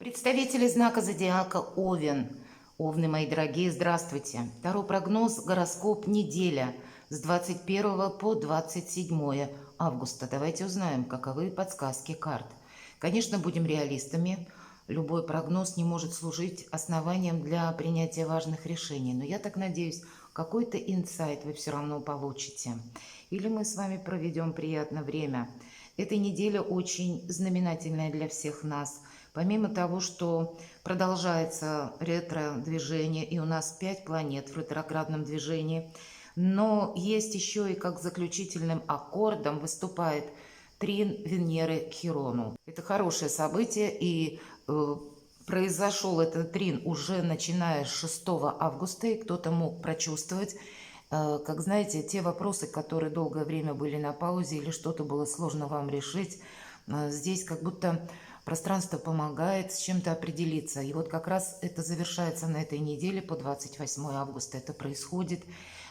Представители знака зодиака Овен. Овны, мои дорогие, здравствуйте. Второй прогноз, гороскоп, неделя с 21 по 27 августа. Давайте узнаем, каковы подсказки карт. Конечно, будем реалистами. Любой прогноз не может служить основанием для принятия важных решений. Но я так надеюсь, какой-то инсайт вы все равно получите. Или мы с вами проведем приятное время. Эта неделя очень знаменательная для всех нас. Помимо того, что продолжается ретро-движение, и у нас 5 планет в ретроградном движении, но есть еще и как заключительным аккордом выступает трин Венеры к Хирону. Это хорошее событие, и произошел этот трин уже начиная с 6 августа, и кто-то мог прочувствовать, как знаете, те вопросы, которые долгое время были на паузе или что-то было сложно вам решить, здесь как будто пространство помогает с чем-то определиться. И вот как раз это завершается на этой неделе по 28 августа. Это происходит.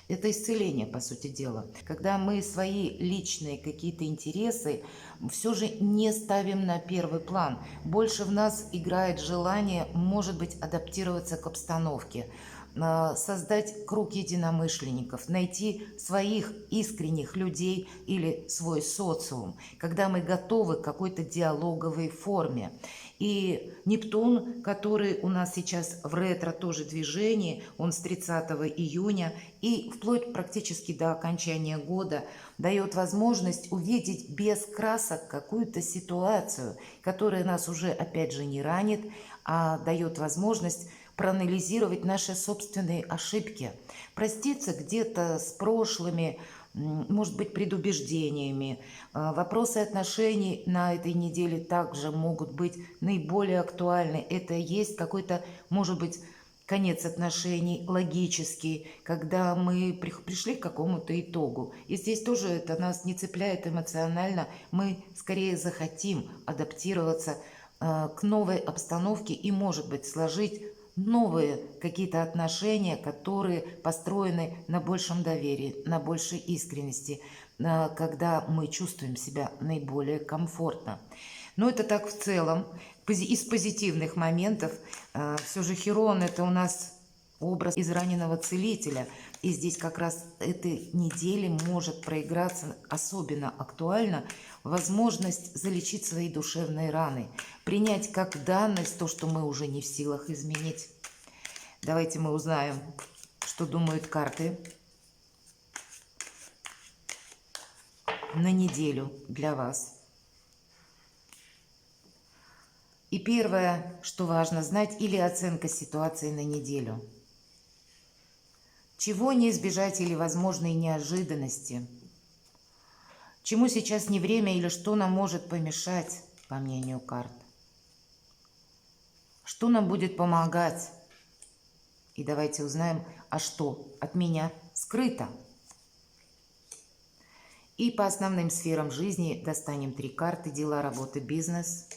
Это исцеление, по сути дела. Когда мы свои личные какие-то интересы все же не ставим на первый план. Больше в нас играет желание, может быть, адаптироваться к обстановке, создать круг единомышленников, найти своих искренних людей или свой социум, когда мы готовы к какой-то диалоговой форме. И Нептун, который у нас сейчас в ретро тоже движении, он с 30 июня и вплоть практически до окончания года дает возможность увидеть без красок какую-то ситуацию, которая нас уже опять же не ранит, а дает возможность проанализировать наши собственные ошибки, проститься где-то с прошлыми, может быть, предубеждениями. Вопросы отношений на этой неделе также могут быть наиболее актуальны. Это есть какой-то, может быть, конец отношений, логический, когда мы пришли к какому-то итогу. И здесь тоже это нас не цепляет эмоционально. Мы скорее захотим адаптироваться к новой обстановке и, может быть, сложить новые какие-то отношения, которые построены на большем доверии, на большей искренности, когда мы чувствуем себя наиболее комфортно. Но это так в целом. Из позитивных моментов все же Хирон – это у нас образ израненного целителя. И здесь как раз этой неделе может проиграться особенно актуально возможность залечить свои душевные раны, принять как данность то, что мы уже не в силах изменить. Давайте мы узнаем, что думают карты на неделю для вас. И первое, что важно знать, или оценка ситуации на неделю. Чего не избежать или возможные неожиданности? Чему сейчас не время или что нам может помешать, по мнению карт? Что нам будет помогать? И давайте узнаем, а что от меня скрыто? И по основным сферам жизни достанем 3 карты: дела, работа, бизнес.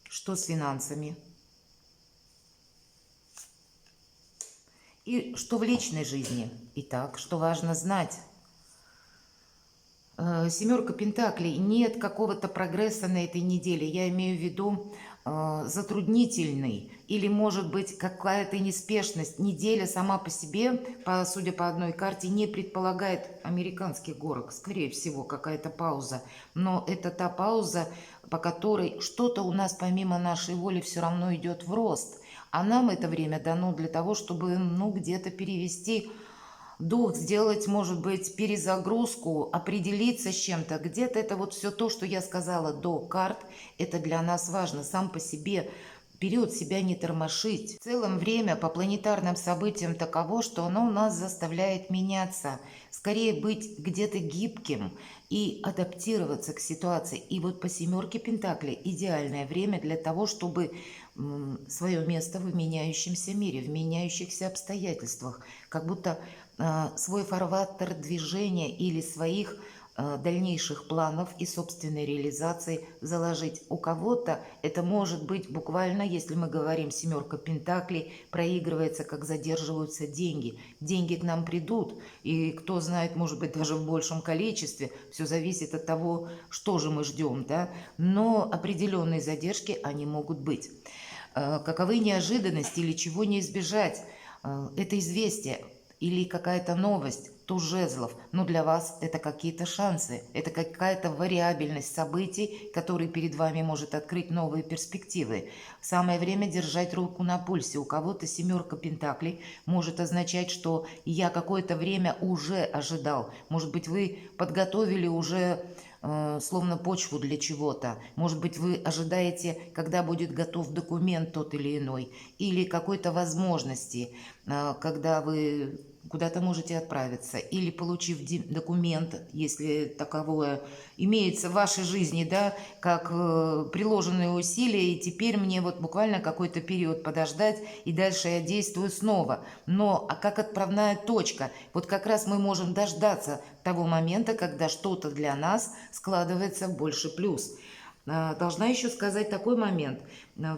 Что с финансами? И что в личной жизни? Итак, что важно знать? Семерка пентаклей. Нет какого-то прогресса на этой неделе. Я имею в виду затруднительный или, может быть, какая-то неспешность. Неделя сама по себе, судя по одной карте, не предполагает американских горок. Скорее всего, какая-то пауза. Но это та пауза, по которой что-то у нас помимо нашей воли все равно идет в рост. А нам это время дано для того, чтобы где-то перевести дух, сделать, может быть, перезагрузку, определиться с чем-то. Где-то это вот все то, что я сказала до карт, это для нас важно. Сам по себе период себя не тормошить. В целом время по планетарным событиям таково, что оно нас заставляет меняться. Скорее быть где-то гибким и адаптироваться к ситуации. И вот по семерке пентаклей идеальное время для того, чтобы свое место в меняющемся мире, в меняющихся обстоятельствах, как будто свой фарватер движения или своих дальнейших планов и собственной реализации заложить. У кого-то это может быть буквально, если мы говорим семерка пентаклей, проигрывается, как задерживаются деньги. Деньги к нам придут, и кто знает, может быть, даже в большем количестве. Все зависит от того, что же мы ждем, да? Но определенные задержки, они могут быть. Каковы неожиданности или чего не избежать? Это известие или какая-то новость, туз жезлов, но для вас это какие-то шансы, это какая-то вариабельность событий, которые перед вами может открыть новые перспективы. Самое время держать руку на пульсе. У кого-то семерка пентаклей может означать, что я какое-то время уже ожидал. Может быть, вы подготовили уже словно почву для чего-то. Может быть, вы ожидаете, когда будет готов документ тот или иной, или какой-то возможности, когда вы куда-то можете отправиться, или получив документ, если таковое имеется в вашей жизни, да, как приложенные усилия, и теперь мне вот буквально какой-то период подождать, и дальше я действую снова. Но как отправная точка, вот как раз мы можем дождаться того момента, когда что-то для нас складывается в больше плюс. Должна еще сказать такой момент.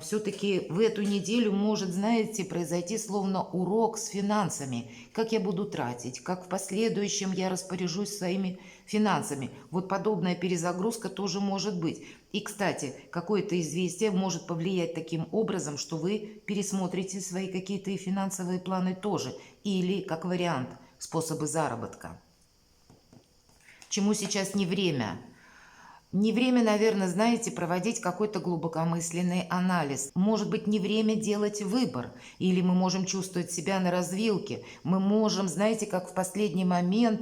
Все-таки в эту неделю может, знаете, произойти словно урок с финансами. Как я буду тратить, как в последующем я распоряжусь своими финансами. Вот подобная перезагрузка тоже может быть. И, кстати, какое-то известие может повлиять таким образом, что вы пересмотрите свои какие-то финансовые планы тоже. Или, как вариант, способы заработка. Чему сейчас не время? Не время, наверное, знаете, проводить какой-то глубокомысленный анализ. Может быть, не время делать выбор. Или мы можем чувствовать себя на развилке. Мы можем, знаете, как в последний момент,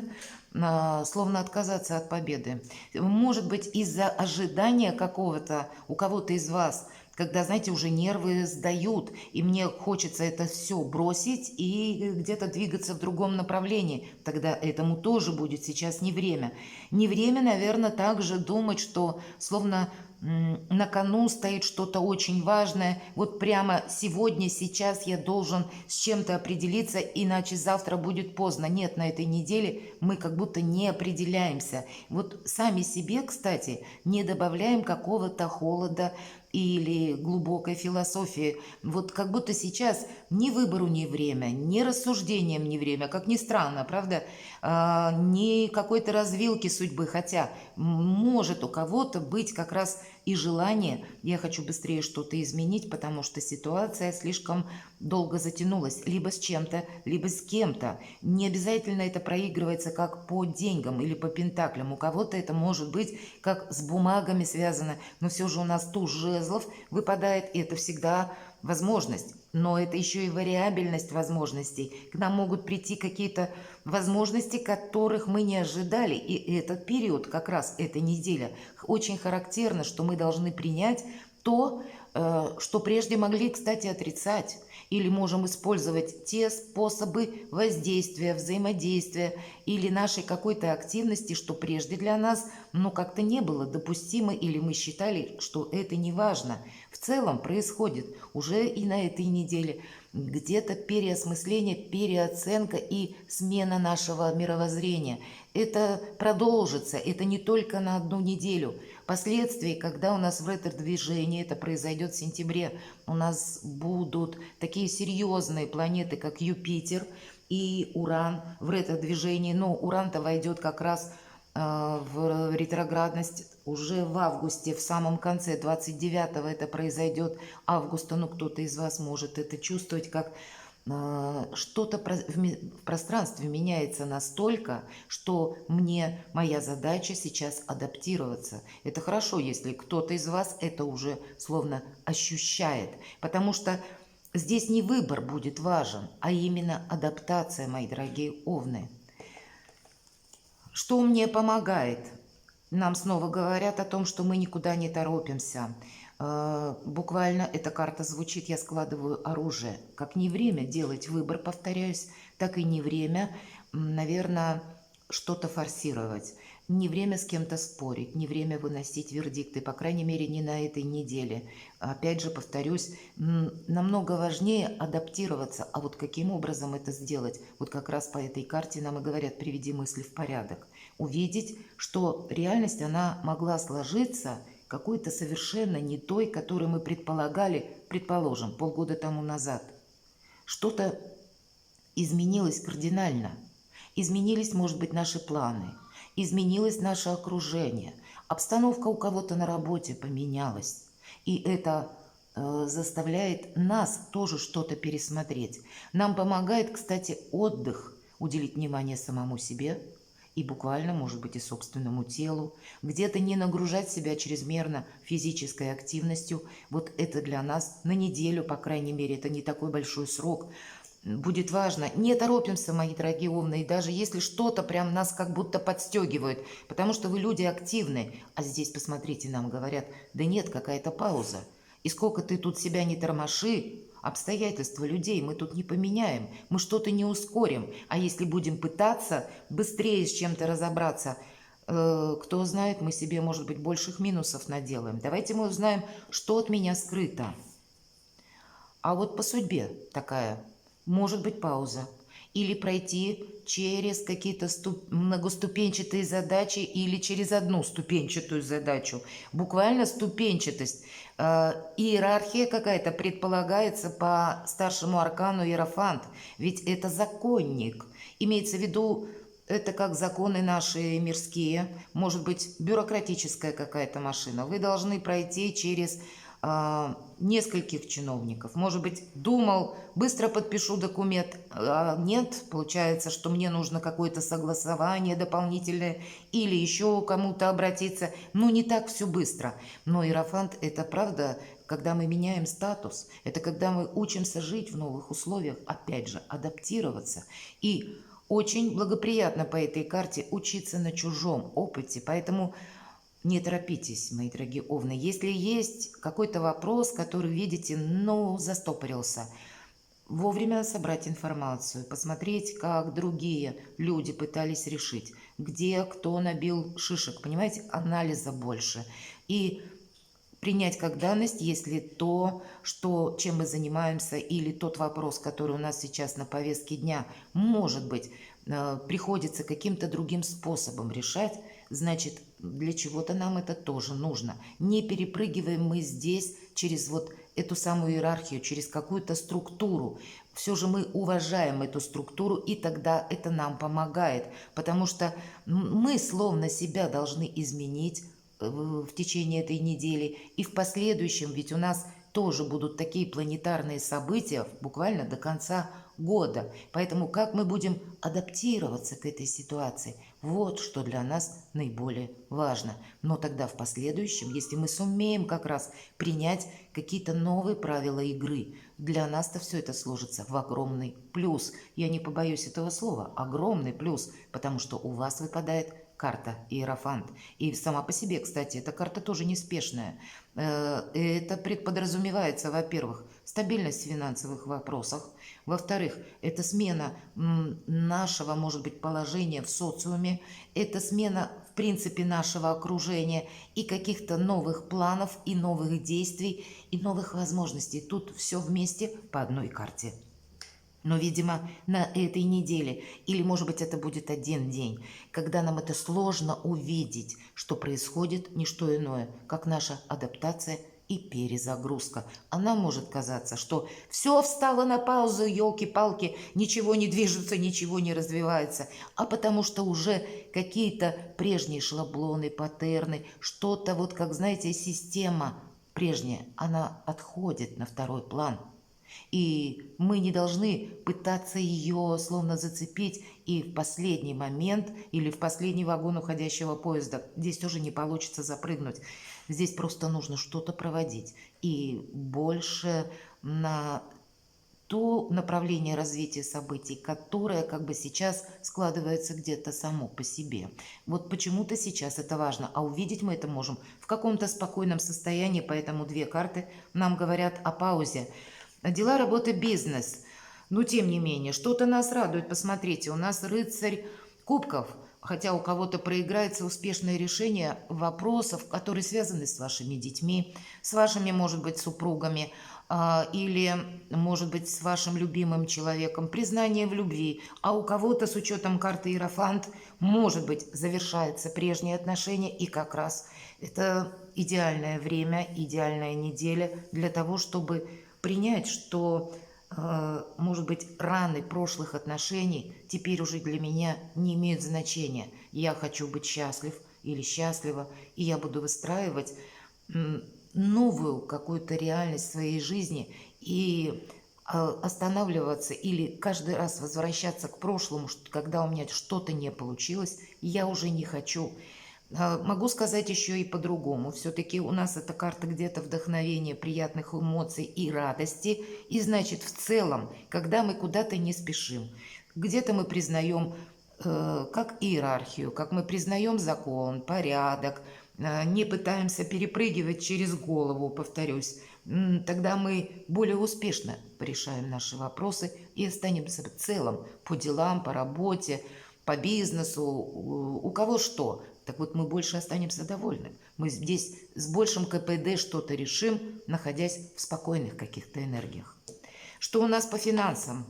словно отказаться от победы. Может быть, из-за ожидания какого-то у кого-то из вас, когда, знаете, уже нервы сдают, и мне хочется это все бросить и где-то двигаться в другом направлении. Тогда этому тоже будет сейчас не время. Не время, наверное, также думать, что словно на кону стоит что-то очень важное. Вот прямо сегодня, сейчас я должен с чем-то определиться, иначе завтра будет поздно. Нет, на этой неделе мы как будто не определяемся. Вот сами себе, кстати, не добавляем какого-то холода или глубокой философии. Вот как будто сейчас ни выбору не время, ни рассуждениям не время, как ни странно, правда, ни какой-то развилки судьбы, хотя может у кого-то быть как раз и желание, я хочу быстрее что-то изменить, потому что ситуация слишком долго затянулась, либо с чем-то, либо с кем-то. Не обязательно это проигрывается как по деньгам или по пентаклям, у кого-то это может быть как с бумагами связано, но все же у нас туз жезлов выпадает, и это всегда возможность. Но это еще и вариабельность возможностей. К нам могут прийти какие-то возможности, которых мы не ожидали. И этот период, как раз эта неделя, очень характерно, что мы должны принять то, что прежде могли, кстати, отрицать. Или можем использовать те способы воздействия, взаимодействия или нашей какой-то активности, что прежде для нас, как-то не было допустимо, или мы считали, что это не важно. В целом происходит уже и на этой неделе где-то переосмысление, переоценка и смена нашего мировоззрения. Это продолжится, это не только на одну неделю. Впоследствии, когда у нас в ретро-движении, это произойдет в сентябре, у нас будут такие серьезные планеты, как Юпитер и Уран в ретро-движении. Но Уран-то войдет как раз в ретроградность уже в августе, в самом конце, 29-го это произойдет августа. Кто-то из вас может это чувствовать, как что-то в пространстве меняется настолько, что моя задача сейчас адаптироваться. Это хорошо, если кто-то из вас это уже словно ощущает, потому что здесь не выбор будет важен, а именно адаптация, мои дорогие овны. Что мне помогает? Нам снова говорят о том, что мы никуда не торопимся. Буквально эта карта звучит, я складываю оружие. Как не время делать выбор, повторяюсь, так и не время, наверное, что-то форсировать. Не время с кем-то спорить, не время выносить вердикты, по крайней мере, не на этой неделе. Опять же, повторюсь, намного важнее адаптироваться. А вот каким образом это сделать? Вот как раз по этой карте нам и говорят: приведи мысли в порядок. увидеть, что реальность, она могла сложиться какой-то совершенно не той, которую мы предполагали, предположим, полгода тому назад. Что-то изменилось кардинально. Изменились, может быть, наши планы, изменилось наше окружение, обстановка у кого-то на работе поменялась. И это заставляет нас тоже что-то пересмотреть. Нам помогает, кстати, отдых, уделить внимание самому себе и буквально, может быть, и собственному телу, где-то не нагружать себя чрезмерно физической активностью. Вот это для нас на неделю, по крайней мере, это не такой большой срок, будет важно. Не торопимся, мои дорогие умные, даже если что-то прям нас как будто подстегивает, потому что вы люди активные. А здесь, посмотрите, нам говорят, да нет, какая-то пауза. И сколько ты тут себя не тормоши, обстоятельства людей мы тут не поменяем, мы что-то не ускорим. А если будем пытаться быстрее с чем-то разобраться, кто знает, мы себе, может быть, больших минусов наделаем. Давайте мы узнаем, что от меня скрыто. А вот по судьбе такая, может быть, пауза. Или пройти через какие-то многоступенчатые задачи или через одну ступенчатую задачу. Буквально ступенчатость. Иерархия какая-то предполагается по старшему аркану Иерофант. Ведь это законник. Имеется в виду, это как законы наши мирские. Может быть, бюрократическая какая-то машина. Вы должны пройти через нескольких чиновников. Может быть, думал, быстро подпишу документ, а нет, получается, что мне нужно какое-то согласование дополнительное или еще кому-то обратиться. Ну, не так все быстро. Но Иерофант – это правда, когда мы меняем статус, это когда мы учимся жить в новых условиях, опять же, адаптироваться. И очень благоприятно по этой карте учиться на чужом опыте, поэтому не торопитесь, мои дорогие овны. Если есть какой-то вопрос, который, видите, застопорился, вовремя собрать информацию, посмотреть, как другие люди пытались решить, где кто набил шишек, понимаете, анализа больше. И принять как данность, если то, чем мы занимаемся, или тот вопрос, который у нас сейчас на повестке дня, может быть, приходится каким-то другим способом решать, значит, для чего-то нам это тоже нужно. Не перепрыгиваем мы здесь через вот эту самую иерархию, через какую-то структуру. Все же мы уважаем эту структуру, и тогда это нам помогает, потому что мы словно себя должны изменить в течение этой недели. И в последующем, ведь у нас тоже будут такие планетарные события буквально до конца года. Поэтому как мы будем адаптироваться к этой ситуации, вот что для нас наиболее важно. Но тогда в последующем, если мы сумеем как раз принять какие-то новые правила игры, для нас-то все это сложится в огромный плюс. Я не побоюсь этого слова, огромный плюс, потому что у вас выпадает карта Иерофант. И сама по себе, кстати, эта карта тоже неспешная. Это подразумевается, во-первых, стабильность в финансовых вопросах. Во-вторых, это смена нашего, может быть, положения в социуме. Это смена, в принципе, нашего окружения и каких-то новых планов, и новых действий, и новых возможностей. Тут все вместе по одной карте. Но, видимо, на этой неделе, или, может быть, это будет один день, когда нам это сложно увидеть, что происходит не что иное, как наша адаптация и перезагрузка. Она может казаться, что все встало на паузу, елки-палки, ничего не движется, ничего не развивается, а потому что уже какие-то прежние шаблоны, паттерны, что-то вот, как, знаете, система прежняя, она отходит на второй план. И мы не должны пытаться ее словно зацепить и в последний момент или в последний вагон уходящего поезда. Здесь тоже не получится запрыгнуть. Здесь просто нужно что-то проводить. И больше на то направление развития событий, которое как бы сейчас складывается где-то само по себе. Вот почему-то сейчас это важно, а увидеть мы это можем в каком-то спокойном состоянии, поэтому две карты нам говорят о паузе. Дела, работа, бизнес. Но тем не менее, что-то нас радует. Посмотрите, у нас рыцарь кубков. хотя у кого-то проиграется успешное решение вопросов, которые связаны с вашими детьми, с вашими, может быть, супругами, или, может быть, с вашим любимым человеком, признание в любви, а у кого-то с учетом карты Иерофант, может быть, завершаются прежние отношения, и как раз это идеальное время, идеальная неделя для того, чтобы принять, что, может быть, раны прошлых отношений теперь уже для меня не имеют значения. Я хочу быть счастлив или счастлива, и я буду выстраивать новую какую-то реальность своей жизни и останавливаться или каждый раз возвращаться к прошлому, когда у меня что-то не получилось, я уже не хочу. Могу сказать еще и по-другому. Все-таки у нас эта карта где-то вдохновения, приятных эмоций и радости. И значит, в целом, когда мы куда-то не спешим, где-то мы признаем как иерархию, как мы признаем закон, порядок, не пытаемся перепрыгивать через голову, повторюсь, тогда мы более успешно решаем наши вопросы и останемся в целом по делам, по работе, по бизнесу, у кого что. Так вот, мы больше останемся довольны. Мы здесь с большим КПД что-то решим, находясь в спокойных каких-то энергиях. Что у нас по финансам?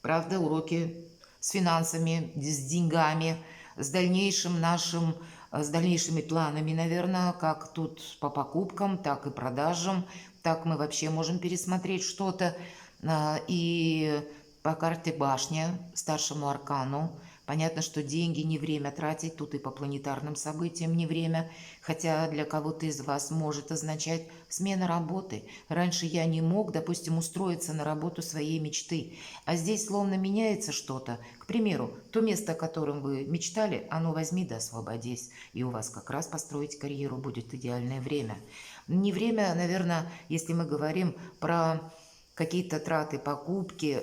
Правда, уроки с финансами, с деньгами, с дальнейшими планами, наверное, как тут по покупкам, так и продажам, так мы вообще можем пересмотреть что-то. И по карте башня, старшему аркану, понятно, что деньги не время тратить, тут и по планетарным событиям не время, хотя для кого-то из вас может означать смена работы. Раньше я не мог, допустим, устроиться на работу своей мечты, а здесь словно меняется что-то. К примеру, то место, о котором вы мечтали, оно возьми да освободись, и у вас как раз построить карьеру будет идеальное время. Не время, наверное, если мы говорим про какие-то траты, покупки,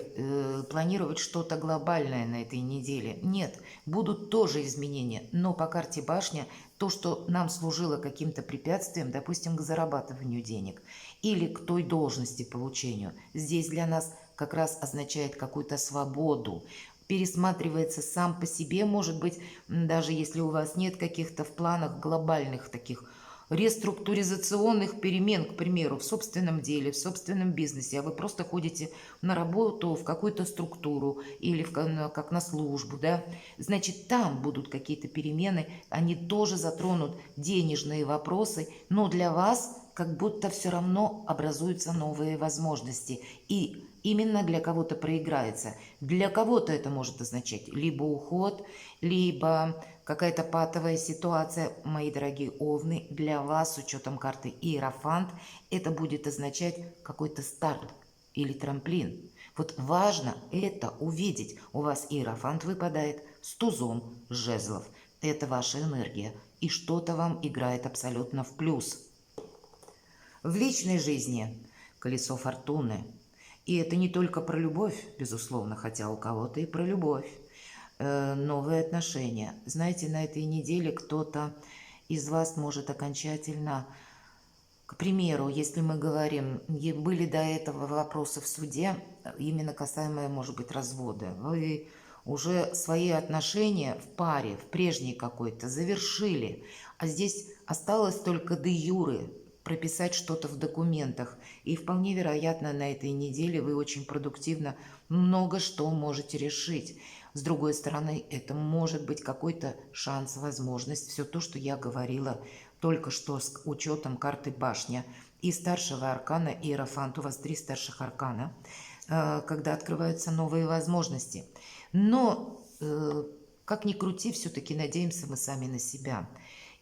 планировать что-то глобальное на этой неделе. Нет, будут тоже изменения, но по карте башня то, что нам служило каким-то препятствием, допустим, к зарабатыванию денег или к той должности получению, здесь для нас как раз означает какую-то свободу. Пересматривается сам по себе, может быть, даже если у вас нет каких-то в планах глобальных таких реструктуризационных перемен, к примеру, в собственном деле, в собственном бизнесе, а вы просто ходите на работу в какую-то структуру или как на службу, да, значит, там будут какие-то перемены, они тоже затронут денежные вопросы, но для вас как будто все равно образуются новые возможности. И именно для кого-то проиграется. Для кого-то это может означать либо уход, либо какая-то патовая ситуация. Мои дорогие овны, для вас с учетом карты Иерофант это будет означать какой-то старт или трамплин. Вот важно это увидеть. У вас Иерофант выпадает с тузом жезлов. Это ваша энергия. И что-то вам играет абсолютно в плюс. В личной жизни колесо фортуны. И это не только про любовь, безусловно, хотя у кого-то и про любовь. Новые отношения. Знаете, на этой неделе кто-то из вас может окончательно, к примеру, если мы говорим, были до этого вопросы в суде, именно касаемые, может быть, развода, вы уже свои отношения в паре, в прежней какой-то, завершили, а здесь осталось только де юре прописать что-то в документах. И вполне вероятно, на этой неделе вы очень продуктивно много что можете решить. С другой стороны, это может быть какой-то шанс, возможность. Все то, что я говорила только что с учетом карты башня и старшего аркана Иерофант. У вас 3 старших аркана, когда открываются новые возможности. Но, как ни крути, все-таки надеемся мы сами на себя.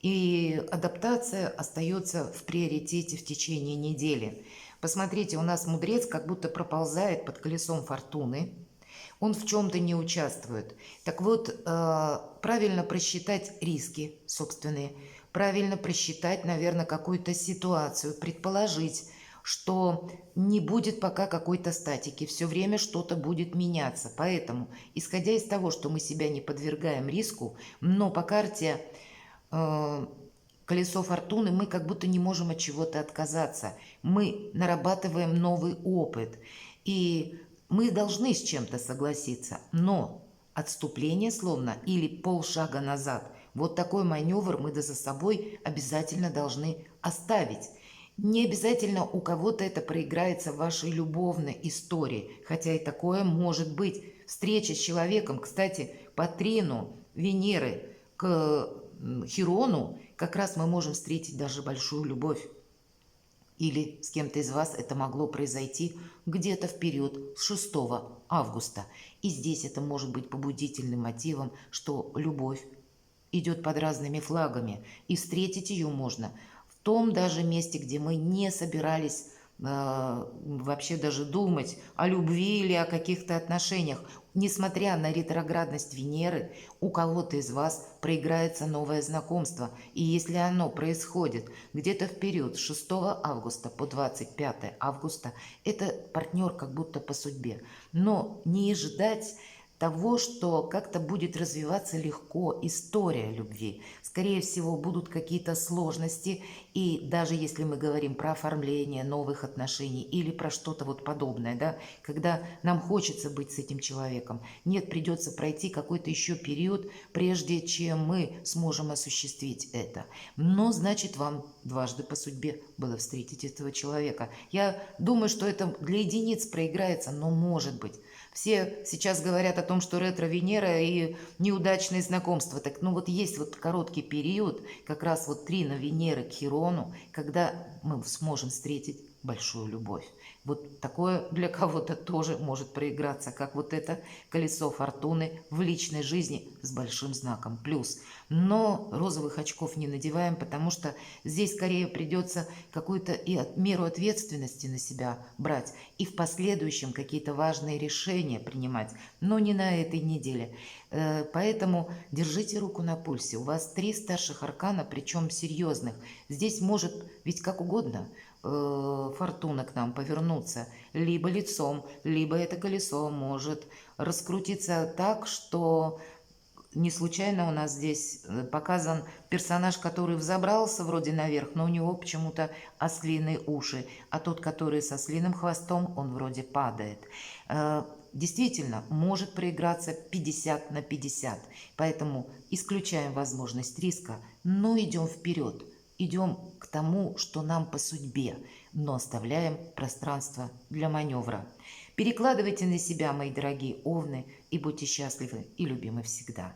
И адаптация остается в приоритете в течение недели. Посмотрите, у нас мудрец как будто проползает под колесом фортуны. Он в чем-то не участвует. Так вот, правильно просчитать риски собственные, правильно просчитать, наверное, какую-то ситуацию, предположить, что не будет пока какой-то статики, все время что-то будет меняться. Поэтому, исходя из того, что мы себя не подвергаем риску, но по карте колесо фортуны мы как будто не можем от чего-то отказаться. Мы нарабатываем новый опыт. И мы должны с чем-то согласиться. Но отступление словно или полшага назад. Вот такой маневр мы за собой обязательно должны оставить. Не обязательно у кого-то это проиграется в вашей любовной истории, хотя и такое может быть. Встреча с человеком, кстати, по трину Венеры к Хирону, как раз мы можем встретить даже большую любовь. Или с кем-то из вас это могло произойти где-то в период с 6 августа. И здесь это может быть побудительным мотивом, что любовь идет под разными флагами. И встретить ее можно в том даже месте, где мы не собирались вообще даже думать о любви или о каких-то отношениях. Несмотря на ретроградность Венеры, у кого-то из вас проиграется новое знакомство. И если оно происходит где-то в период с 6 августа по 25 августа, это партнер как будто по судьбе. Но не ждать того, что как-то будет развиваться легко история любви. Скорее всего, будут какие-то сложности, и даже если мы говорим про оформление новых отношений или про что-то вот подобное, да, когда нам хочется быть с этим человеком, нет, придется пройти какой-то еще период, прежде чем мы сможем осуществить это. Но, значит, вам дважды по судьбе было встретить этого человека. Я думаю, что это для единиц проиграется, но может быть. Все сейчас говорят о том, что ретро-Венера и неудачные знакомства. Так, ну вот есть вот короткий период, как раз вот трина Венеры к Хирону, когда мы сможем встретить большую любовь. Вот такое для кого-то тоже может проиграться, как вот это колесо фортуны в личной жизни с большим знаком плюс. Но розовых очков не надеваем, потому что здесь скорее придется какую-то и меру ответственности на себя брать, и в последующем какие-то важные решения принимать, но не на этой неделе. Поэтому держите руку на пульсе. У вас 3 старших аркана, причем серьезных. Здесь может ведь как угодно фортуна к нам повернуться, либо лицом, либо это колесо может раскрутиться так, что не случайно у нас здесь показан персонаж, который взобрался вроде наверх, но у него почему-то ослиные уши, а тот, который со ослиным хвостом, он вроде падает. Действительно, может проиграться 50 на 50, поэтому исключаем возможность риска, но идем вперед. Идем к тому, что нам по судьбе, но оставляем пространство для маневра. Перекладывайте на себя, мои дорогие овны, и будьте счастливы и любимы всегда.